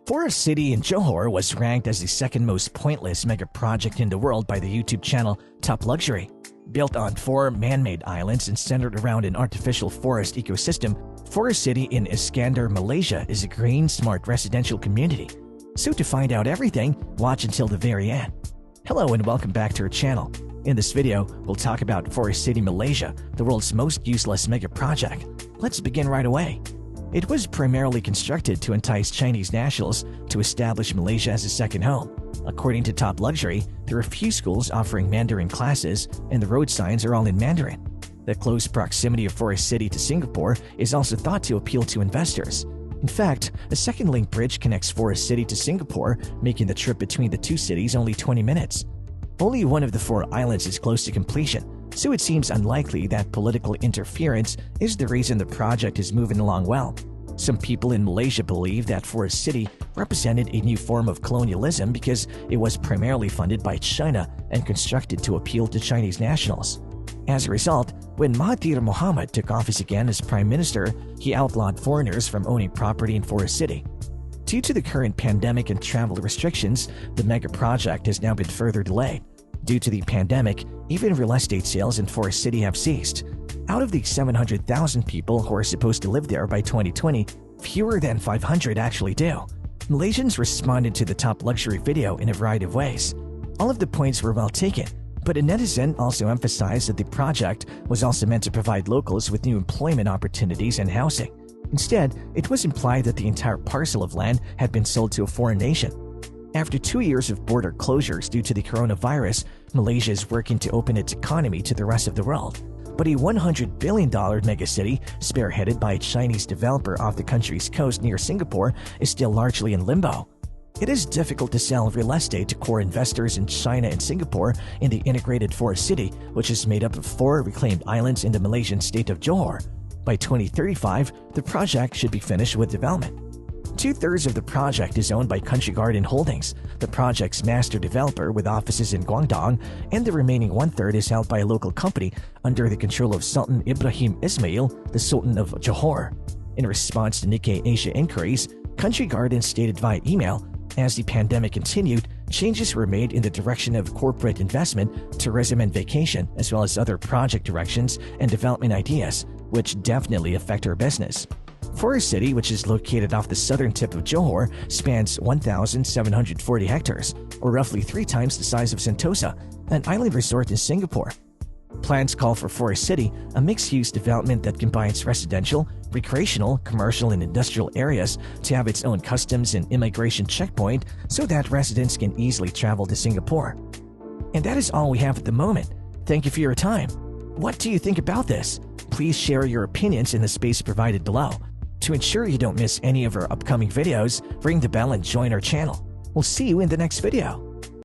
Forest City in Johor was ranked as the second most pointless mega project in the world by the YouTube channel Top Luxury. Built on 4 man-made islands and centered around an artificial forest ecosystem, Forest City in Iskandar, Malaysia is a green, smart residential community. So to find out everything, watch until the very end. Hello and welcome back to our channel. In this video, we'll talk about Forest City, Malaysia, the world's most useless mega project. Let's begin right away. It was primarily constructed to entice Chinese nationals to establish Malaysia as a second home. According to Top Luxury, there are few schools offering Mandarin classes, and the road signs are all in Mandarin. The close proximity of Forest City to Singapore is also thought to appeal to investors. In fact, a second link bridge connects Forest City to Singapore, making the trip between the two cities only 20 minutes. Only one of the 4 islands is close to completion, so it seems unlikely that political interference is the reason the project is moving along well. Some people in Malaysia believe that Forest City represented a new form of colonialism because it was primarily funded by China and constructed to appeal to Chinese nationals. As a result, when Mahathir Mohamad took office again as Prime Minister, he outlawed foreigners from owning property in Forest City. Due to the current pandemic and travel restrictions, the mega project has now been further delayed. Due to the pandemic, even real estate sales in Forest City have ceased. Out of the 700,000 people who are supposed to live there by 2020, fewer than 500 actually do. Malaysians responded to the Top Luxury video in a variety of ways. All of the points were well taken, but a netizen also emphasized that the project was also meant to provide locals with new employment opportunities and housing. Instead, it was implied that the entire parcel of land had been sold to a foreign nation. After 2 years of border closures due to the coronavirus, Malaysia is working to open its economy to the rest of the world. But a $100 billion megacity, spearheaded by a Chinese developer off the country's coast near Singapore, is still largely in limbo. It is difficult to sell real estate to core investors in China and Singapore in the integrated Forest City, which is made up of 4 reclaimed islands in the Malaysian state of Johor. By 2035, the project should be finished with development. 2/3 of the project is owned by Country Garden Holdings, the project's master developer with offices in Guangdong, and the remaining 1/3 is held by a local company under the control of Sultan Ibrahim Ismail, the Sultan of Johor. In response to Nikkei Asia inquiries, Country Garden stated via email, as the pandemic continued, changes were made in the direction of corporate investment, tourism and vacation, as well as other project directions and development ideas, which definitely affect our business. Forest City, which is located off the southern tip of Johor, spans 1,740 hectares, or roughly 3 times the size of Sentosa, an island resort in Singapore. Plans call for Forest City, a mixed-use development that combines residential, recreational, commercial, and industrial areas to have its own customs and immigration checkpoint so that residents can easily travel to Singapore. And that is all we have at the moment. Thank you for your time. What do you think about this? Please share your opinions in the space provided below. To ensure you don't miss any of our upcoming videos, ring the bell and join our channel. We'll see you in the next video.